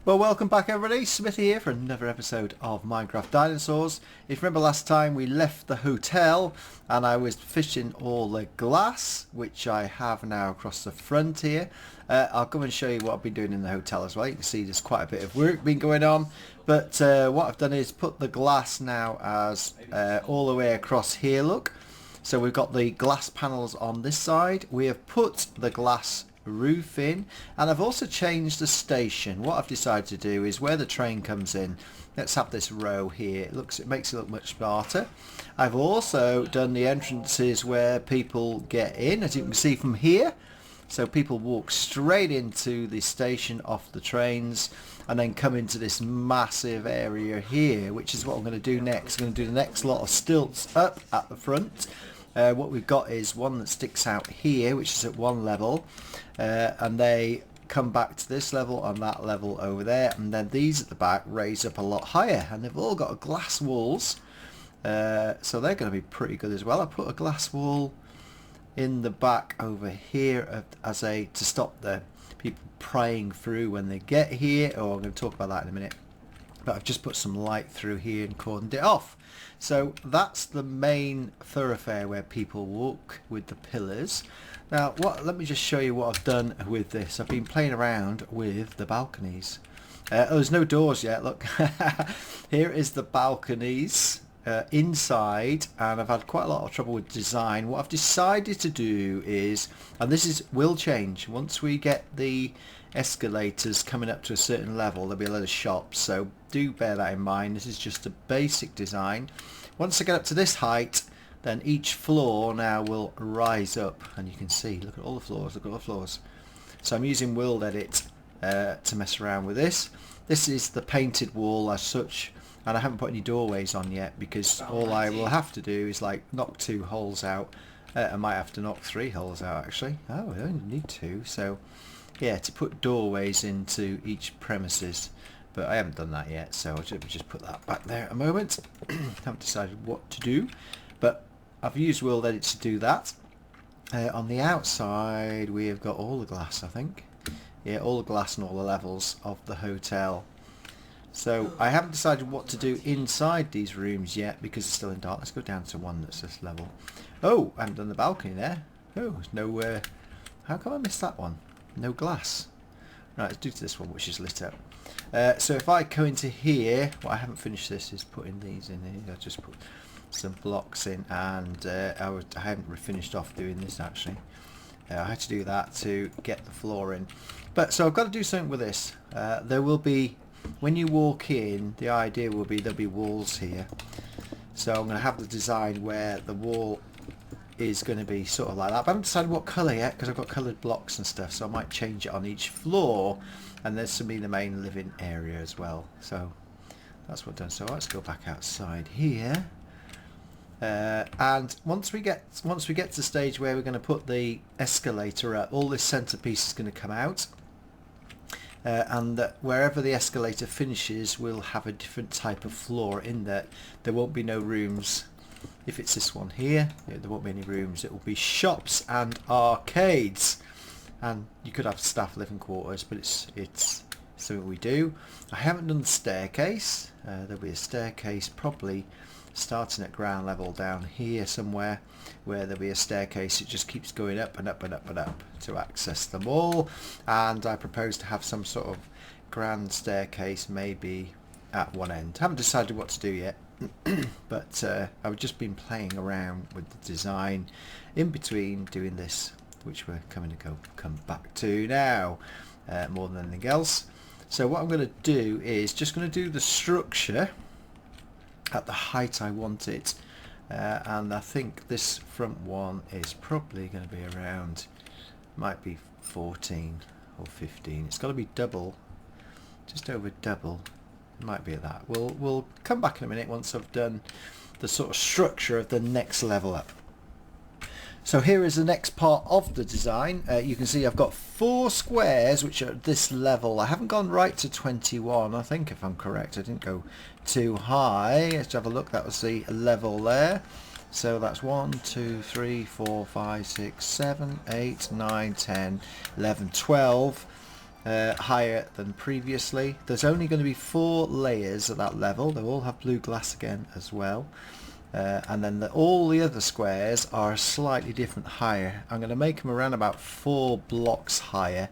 Well, welcome back everybody, Smithy here for another episode of Minecraft Dinosaurs. If you remember last time we left the hotel and I was fishing all the glass, which I have now across the front here. I'll come and show you what I've been doing in the hotel as well. You can see there's quite a bit of work been going on. But what I've done is put the glass now as all the way across here, look. So we've got the glass panels on this side. We have put the glass roof in, and I've also changed the station. What I've decided to do is where the train comes in, let's have this row here. It makes it look much smarter. I've also done the entrances where people get in, as you can see from here. So people walk straight into the station off the trains and then come into this massive area here, which is what I'm going to do next. I'm going to do the next lot of stilts up at the front. What we've got is one that sticks out here, which is at one level, and they come back to this level and that level over there, and then these at the back raise up a lot higher, and they've all got glass walls, so they're going to be pretty good as well. I put a glass wall in the back over here to stop the people prying through when they get here. Oh, I'm going to talk about that in a minute. But I've just put some light through here and cordoned it off. So that's the main thoroughfare where people walk with the pillars. Now, let me just show you what I've done with this. I've been playing around with the balconies. There's no doors yet, look. Here is the balconies inside, and I've had quite a lot of trouble with design. What I've decided to do is, and will change, once we get the escalators coming up to a certain level, there'll be a lot of shops, so do bear that in mind. This is just a basic design. Once I get up to this height, then each floor now will rise up, and you can see, look at all the floors, look at all the floors. So I'm using World Edit to mess around with this. This is the painted wall as such, and I haven't put any doorways on yet, because all I will have to do is like knock 2 holes out. I might have to knock 3 holes out actually. Oh, I only need 2, so yeah, to put doorways into each premises, but I haven't done that yet, so I'll just put that back there at a moment. Haven't decided what to do, but I've used World Edit to do that. On the outside we have got all the glass, I think. Yeah, all the glass and all the levels of the hotel. So I haven't decided what to do inside these rooms yet because it's still in dark. Let's go down to one that's this level. Oh, I haven't done the balcony there. Oh, there's no... how come I missed that one? No glass. Right, let's do to this one, which is lit up. So if I go into here, what I haven't finished this is putting these in here. I just put some blocks in, and I haven't finished off doing this actually. I had to do that to get the floor in. But so I've got to do something with this. There will be, when you walk in, the idea will be there'll be walls here. So I'm going to have the design where the wall is going to be sort of like that, but I haven't decided what colour yet because I've got coloured blocks and stuff, so I might change it on each floor, and there's to be the main living area as well. So that's what I've done. So let's go back outside here, and once we get to the stage where we're going to put the escalator up, all this centrepiece is going to come out, and that wherever the escalator finishes we'll have a different type of floor, in that there won't be no rooms. If it's this one here, there won't be any rooms. It will be shops and arcades, and you could have staff living quarters, but it's something we do. I haven't done the staircase. There'll be a staircase probably starting at ground level down here somewhere, where there'll be a staircase. It just keeps going up and up and up and up to access them all, and I propose to have some sort of grand staircase maybe at one end. Haven't decided what to do yet. But I've just been playing around with the design in between doing this, which we're come back to now, more than anything else. So what I'm going to do is just going to do the structure at the height I want it, and I think this front one is probably going to be around, might be 14 or 15. It's got to be double, just over double. It might be at that. We'll come back in a minute once I've done the sort of structure of the next level up. So here is the next part of the design. You can see I've got 4 squares which are at this level. I haven't gone right to 21, I think, if I'm correct. I didn't go too high. Let's have a look. That was the level there. So that's 1, 2, 3, 4, 5, 6, 7, 8, 9, 10, 11, 12. higher than previously. There's only going to be 4 layers at that level. They all have blue glass again as well. And then all the other squares are slightly different higher. I'm going to make them around about 4 blocks higher.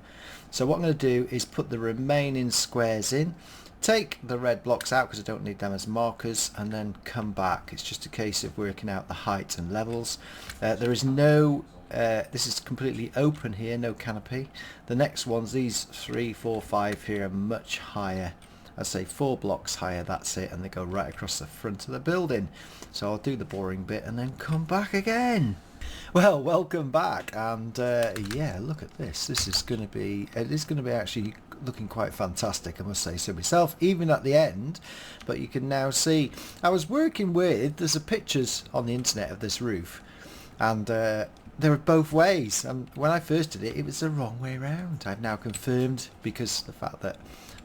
So what I'm going to do is put the remaining squares in, take the red blocks out because I don't need them as markers, and then come back. It's just a case of working out the height and levels. There is no this is completely open here, no canopy. The next ones, these 3, 4, 5 here, are much higher. I'd say 4 blocks higher, that's it, and they go right across the front of the building. So I'll do the boring bit and then come back again. Well, welcome back, and yeah, look at this. This is going to be, it is going to be actually looking quite fantastic, I must say so myself, even at the end. But you can now see, I was working with, there's pictures on the internet of this roof, and they were both ways, and when I first did it, it was the wrong way around. I've now confirmed, because the fact that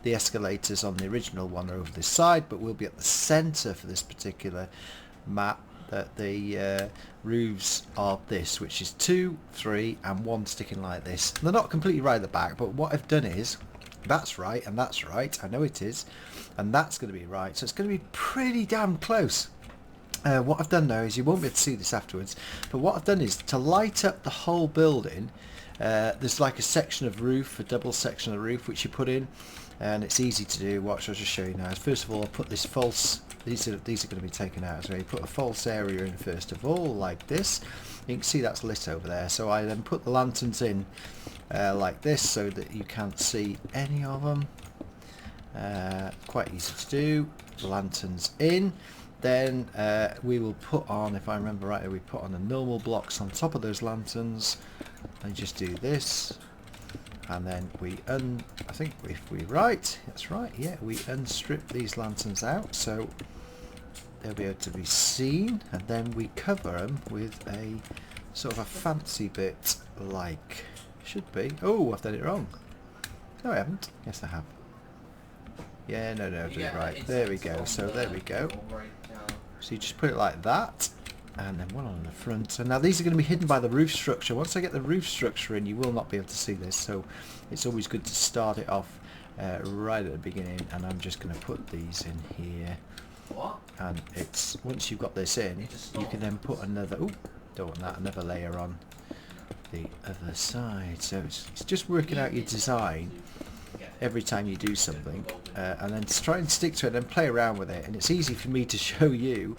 the escalators on the original one are over this side, but will be at the centre for this particular map, that the roofs are this, which is 2, 3 and 1 sticking like this. They're not completely right at the back, but what I've done is, that's right and that's right, I know it is, and that's going to be right, so it's going to be pretty damn close. What I've done now is, you won't be able to see this afterwards, but what I've done is to light up the whole building. There's like a section of roof, a double section of roof which you put in, and it's easy to do. Watch, I'll just show you now. First of all, I'll put this false, these are going to be taken out, so you put a false area in first of all, like this. You can see that's lit over there, so I then put the lanterns in like this, so that you can't see any of them. Quite easy to do. The lanterns in. Then we will put on, if I remember rightly, we put on the normal blocks on top of those lanterns, and just do this, and then we I think if we that's right, yeah, we unstrip these lanterns out so they'll be able to be seen, and then we cover them with a sort of a fancy bit, like should be. Oh, I've done it wrong. No, I haven't. Yes, I have. Yeah, no, I did it right. There we go. So there we go. So you just put it like that, and then one on the front. So now these are going to be hidden by the roof structure. Once I get the roof structure in, you will not be able to see this. So it's always good to start it off right at the beginning. And I'm just going to put these in here. And it's, once you've got this in, you can then put another, oh, don't want that, another layer on the other side. So it's just working out your design every time you do something, and then try and stick to it and play around with it. And it's easy for me to show you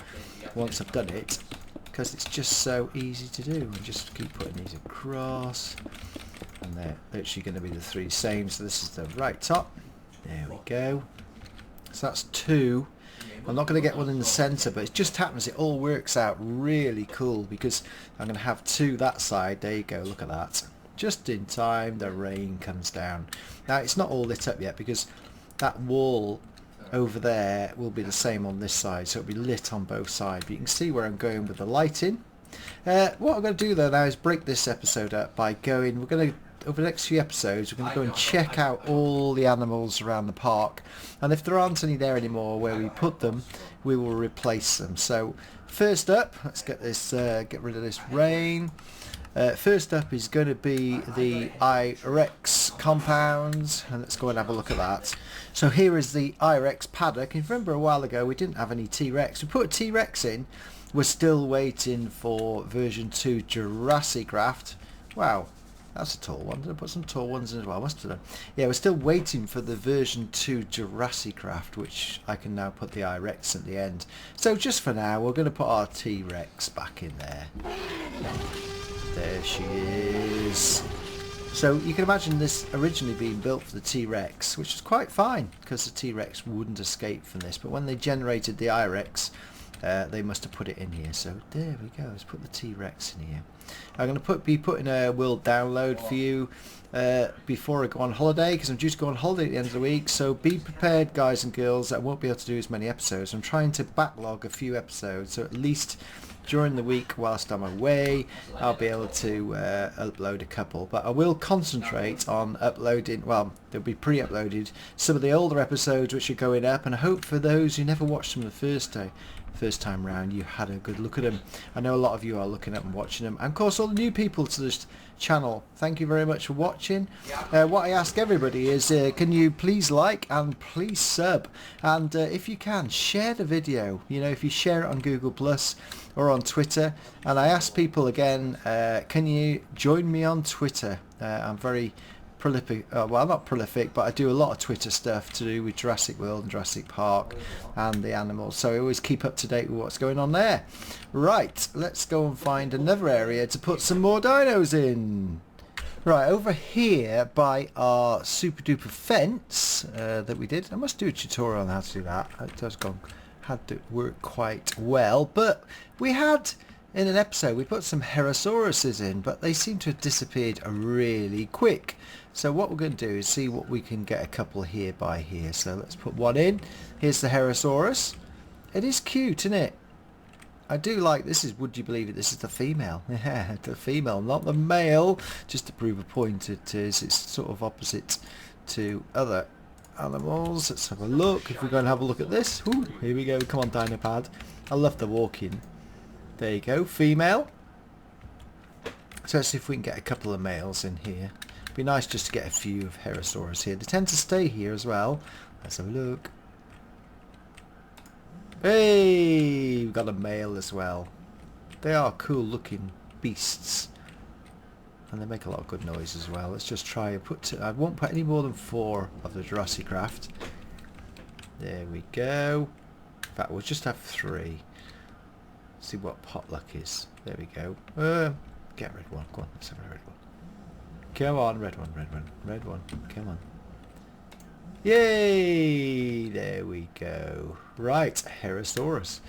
once I've done it, because it's just so easy to do. And just keep putting these across, and they're literally going to be the 3 same. So this is the right top, there we go. So that's 2. I'm not going to get one in the centre, but it just happens it all works out really cool, because I'm going to have 2 that side. There you go, look at that. Just in time the rain comes down. Now it's not all lit up yet, because that wall over there will be the same on this side, so it'll be lit on both sides. But you can see where I'm going with the lighting. What I'm going to do though now is break this episode up by going, we're going to, over the next few episodes, we're going to go and check out all the animals around the park, and if there aren't any there anymore where we put them, we will replace them. So first up, let's get this, get rid of this rain. First up is going to be the I-Rex compound, and let's go and have a look at that. So here is the I-Rex paddock. If you remember a while ago we didn't have any T-Rex. We put a T-Rex in. We're still waiting for version 2 JurassiCraft. Wow, that's a tall one. Did I put some tall ones in as well? Must have done. Yeah, we're still waiting for the version 2 JurassiCraft, which I can now put the I-Rex at the end. So just for now, we're going to put our T-Rex back in there. There she is. So you can imagine this originally being built for the T-Rex, which is quite fine because the T-Rex wouldn't escape from this. But when they generated the I-Rex, they must have put it in here. So there we go. Let's put the T-Rex in here. I'm going to be putting a world download for you before I go on holiday, because I'm due to go on holiday at the end of the week. So be prepared, guys and girls. I won't be able to do as many episodes. I'm trying to backlog a few episodes, so at least during the week whilst I'm away I'll be able to upload a couple, but I will concentrate on uploading, well, they'll be pre-uploaded, some of the older episodes which are going up, and I hope for those who never watched them the first time round you had a good look at them. I know a lot of you are looking up and watching them. I'm course all the new people to this channel, thank you very much for watching. What I ask everybody is can you please like and please sub, and if you can, share the video. You know, if you share it on Google Plus or on Twitter. And I ask people again, can you join me on Twitter? I'm very prolific, well, not prolific, but I do a lot of Twitter stuff to do with Jurassic World and Jurassic Park and the animals, so I always keep up to date with what's going on there. Right, let's go and find another area to put some more dinos in. Right, over here by our super duper fence that we did. I must do a tutorial on how to do that. It does go, had to work quite well, but we had in an episode we put some Herosauruses in, but they seem to have disappeared really quick. So what we're going to do is see what we can get a couple here by here. So let's put one in. Here's the Herosaurus. It is cute, isn't it? I do like this. Is, would you believe it, this is the female. Yeah, the female, not the male. Just to prove a point, it is. It's sort of opposite to other animals. Let's have a look. If we're going to have a look at this. Ooh, here we go. Come on, Dinopad. I love the walking. There you go, female. So let's see if we can get a couple of males in here. Be nice just to get a few of Herosaurus here. They tend to stay here as well. Let's have a look. Hey, we've got a male as well. They are cool looking beasts, and they make a lot of good noise as well. Let's just try and put. I won't put any more than 4 of the JurassiCraft. There we go. In fact, we'll just have 3. See what potluck is. There we go. Get red one. Go on, let's have a red one. Come on, red one, red one, red one. Come on. Yay! There we go. Right, Herosaurus.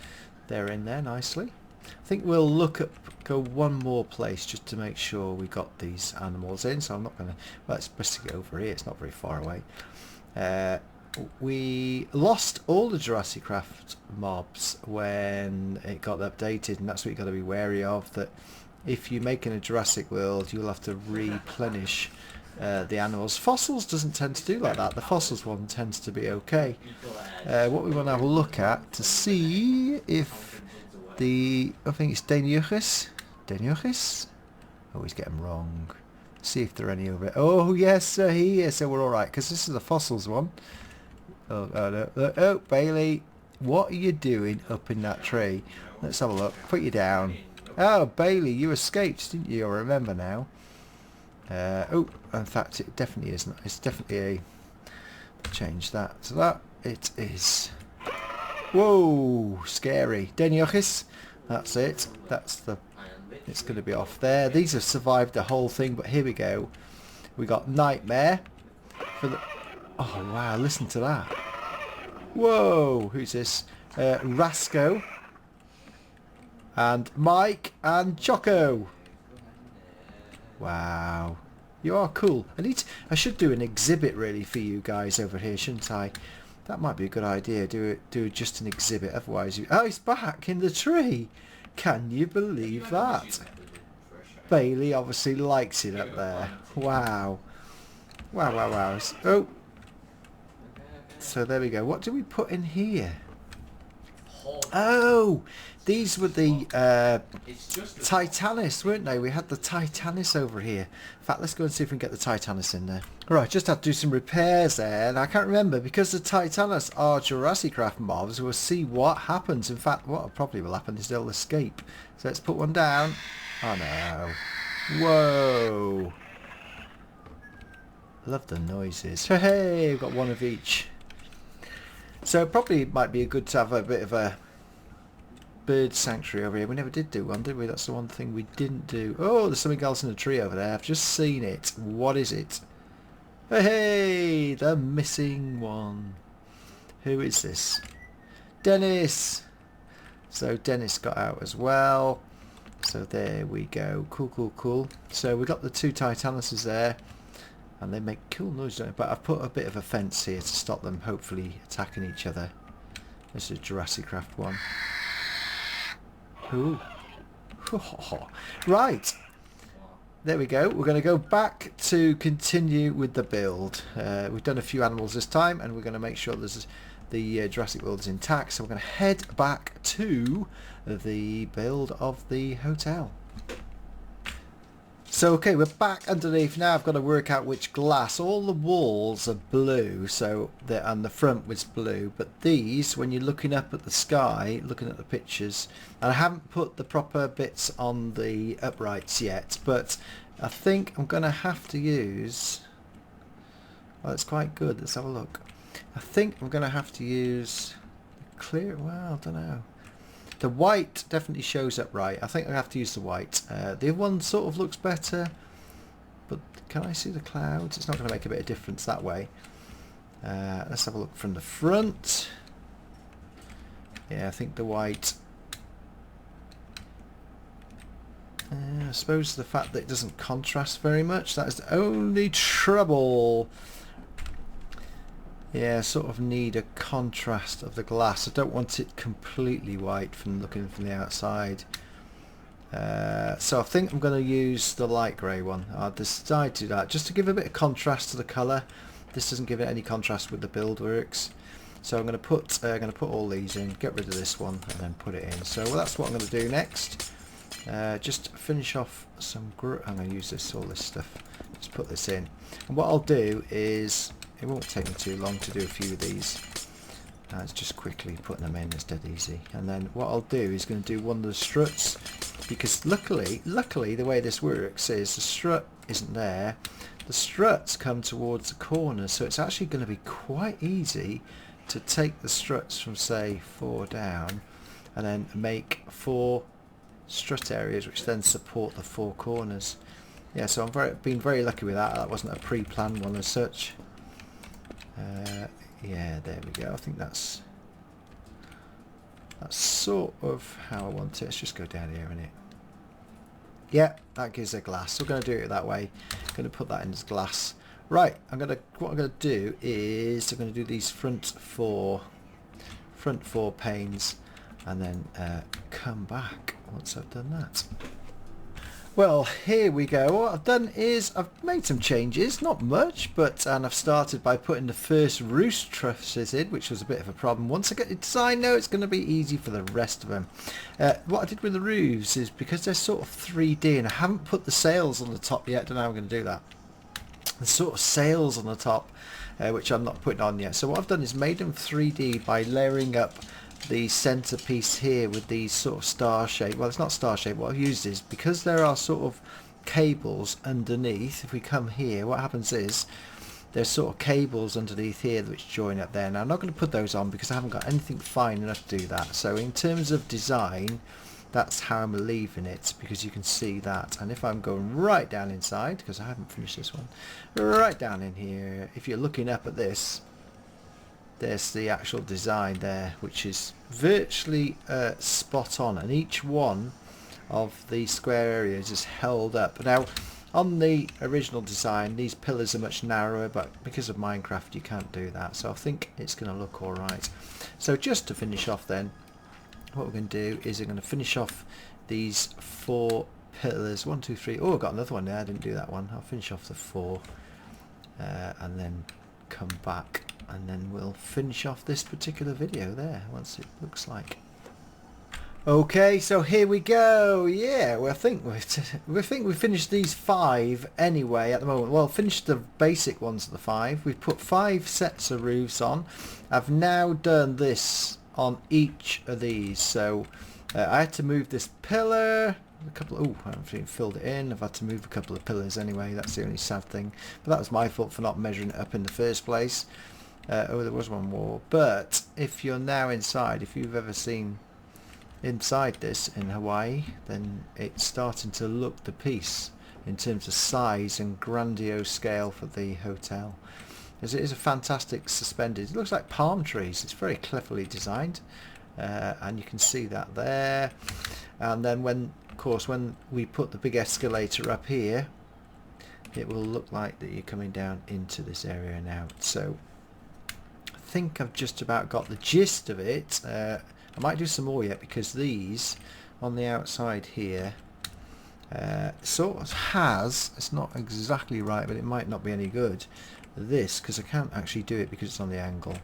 They're in there nicely. I think we'll look up, go one more place just to make sure we got these animals in. So I'm not going to. Well, it's best to go over here. It's not very far away. We lost all the JurassiCraft mobs when it got updated, and that's what you've got to be wary of. That if you're making a Jurassic World, you'll have to replenish the animals. Fossils doesn't tend to do like that. The fossils one tends to be okay. What we want to have a look at to see if the, I think it's Deinonychus? I always get them wrong. See if there are any over it. Oh yes, here, so we're alright, because this is the fossils one. Oh, Bailey, what are you doing up in that tree? Let's have a look. Put you down. Oh, Bailey, you escaped, didn't you? I remember now. Oh, in fact, it definitely isn't. It's definitely a... Change that to that. It is... Whoa, scary. Deinonychus. That's it. That's the... It's going to be off there. These have survived the whole thing, but here we go. We got Nightmare. For the... Oh, wow, listen to that. Whoa, who's this? Rasco. And Mike and Choco. Wow. You are cool. I should do an exhibit really for you guys over here, shouldn't I? That might be a good idea. Do just an exhibit. Otherwise you... Oh, he's back in the tree. Can you believe that? Bailey obviously likes it up there. Wow. Wow, wow, wow. Oh. So there we go. What do we put in here? Oh, these were the Titanus, weren't they? We had the Titanus over here. In fact, let's go and see if we can get the Titanus in there. Right, just had to do some repairs there, and I can't remember, because the Titanus are JurassiCraft mobs. We'll see what happens. In fact, what probably will happen is they'll escape. So let's put one down. Oh no. Whoa. Love the noises. Hey, we've got one of each. So it probably might be good to have a bit of a bird sanctuary over here. We never did do one, did we? That's the one thing we didn't do. Oh, there's something else in the tree over there. I've just seen it. What is it? Hey, the missing one. Who is this? Dennis. So Dennis got out as well. So there we go. Cool, cool, cool. So we got the 2 Titanuses there. And they make cool noise, don't they? But I've put a bit of a fence here to stop them hopefully attacking each other. This is JurassiCraft one. Ooh. Right. There we go. We're going to go back to continue with the build. We've done a few animals this time, and we're going to make sure the Jurassic World is intact. So we're going to head back to the build of the hotel. So okay, we're back underneath now. I've got to work out which glass. All the walls are blue, so and the front was blue, but these, when you're looking up at the sky, looking at the pictures, and I haven't put the proper bits on the uprights yet, but I think I'm going to have to use, well, it's quite good, let's have a look. I think I'm going to have to use clear, well, I don't know. The white definitely shows up right. I think I have to use the white. The other one sort of looks better, but can I see the clouds? It's not going to make a bit of difference that way. Let's have a look from the front. Yeah, I think the white. I suppose the fact that it doesn't contrast very much, that is the only trouble. Yeah, sort of need a contrast of the glass. I don't want it completely white from looking from the outside. So I think I'm going to use the light grey one. I'll decide to do that just to give a bit of contrast to the colour. This doesn't give it any contrast with the buildworks. So I'm going to put all these in, get rid of this one, and then put it in. So that's what I'm going to do next. Just finish off some. I'm going to use all this stuff. Just put this in, and what I'll do is. It won't take me too long to do a few of these. It's just quickly putting them in, it's dead easy. And then what I'll do is going to do one of the struts, because luckily the way this works is the strut isn't there. The struts come towards the corners, so it's actually going to be quite easy to take the struts from, say, 4 down and then make 4 strut areas which then support the 4 corners. Yeah, so I've been very lucky with that. That wasn't a pre-planned one as such. Yeah, there we go. I think that's sort of how I want it. Let's just go down here, innit? Yeah, that gives a glass. We're going to do it that way. I'm going to put that in as glass. Right, what I'm going to do is I'm going to do these front four panes, and then come back once I've done that. Well, here we go. What I've done is I've made some changes, not much, and I've started by putting the first roost trusses in, which was a bit of a problem. Once I get it designed now, it's going to be easy for the rest of them. What I did with the roofs is, because they're sort of 3D and I haven't put the sails on the top yet, I don't know how I'm going to do that. The sort of sails on the top, which I'm not putting on yet. So what I've done is made them 3D by layering up the centerpiece here with these sort of star shape. Well, it's not star shape. What I've used is, because there are sort of cables underneath, if we come here, what happens is there's sort of cables underneath here which join up there. Now I'm not going to put those on because I haven't got anything fine enough to do that. So in terms of design, that's how I'm leaving it, because you can see that. And if I'm going right down inside, because I haven't finished this one, right down in here, if you're looking up at this, there's the actual design there, which is virtually spot on, and each one of the square areas is held up. Now on the original design these pillars are much narrower, but because of Minecraft you can't do that, so I think it's going to look alright. So just to finish off then, what we're going to do is we're going to finish off these 4 pillars. 1, 2, 3. Oh, I've got another one there, I didn't do that one. I'll finish off the 4 and then come back, and then we'll finish off this particular video there once it looks like. Okay, so here we go. Yeah, well, I think we've finished these 5 anyway at the moment. Well, finished the basic ones of the 5. We've put 5 sets of roofs on. I've now done this on each of these, so I had to move this pillar a couple. Oh, I haven't even filled it in. I've had to move a couple of pillars anyway. That's the only sad thing, but that was my fault for not measuring it up in the first place. Oh, there was one more. But if you're now inside, if you've ever seen inside this in Hawaii, then it's starting to look the piece in terms of size and grandiose scale for the hotel, as it is a fantastic suspended. It looks like palm trees. It's very cleverly designed, and you can see that there. And then when we put the big escalator up here, it will look like that you're coming down into this area now. So I think I've just about got the gist of it. I might do some more yet, because these on the outside here sort of has, it's not exactly right, but it might not be any good, this, because I can't actually do it because it's on the angle,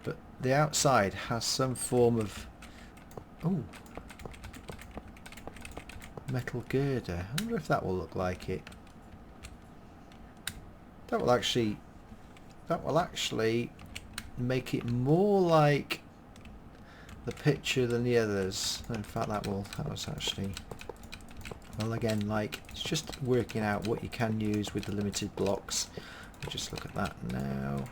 but the outside has some form of, oh, metal girder. I wonder if that will look like it. That will actually make it more like the picture than the others. In fact, that was actually, well, again, like, it's just working out what you can use with the limited blocks. We'll just look at that now.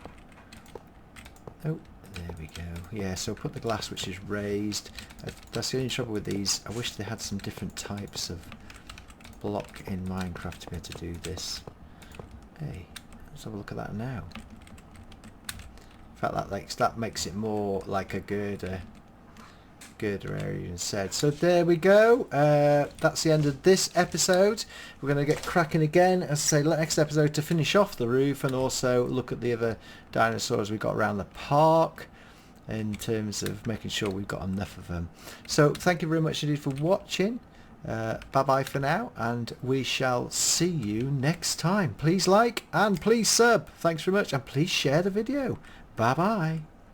Oh, there we go. Yeah, so put the glass which is raised. That's the only trouble with these. I wish they had some different types of block in Minecraft to be able to do this. Hey, let's have a look at that now. In fact, that makes it more like a girder area instead. So there we go. That's the end of this episode. We're going to get cracking again, as I say, next episode to finish off the roof and also look at the other dinosaurs we got around the park in terms of making sure we've got enough of them. So thank you very much indeed for watching. Bye bye for now, and we shall see you next time. Please like and please sub. Thanks very much, and please share the video. Bye bye.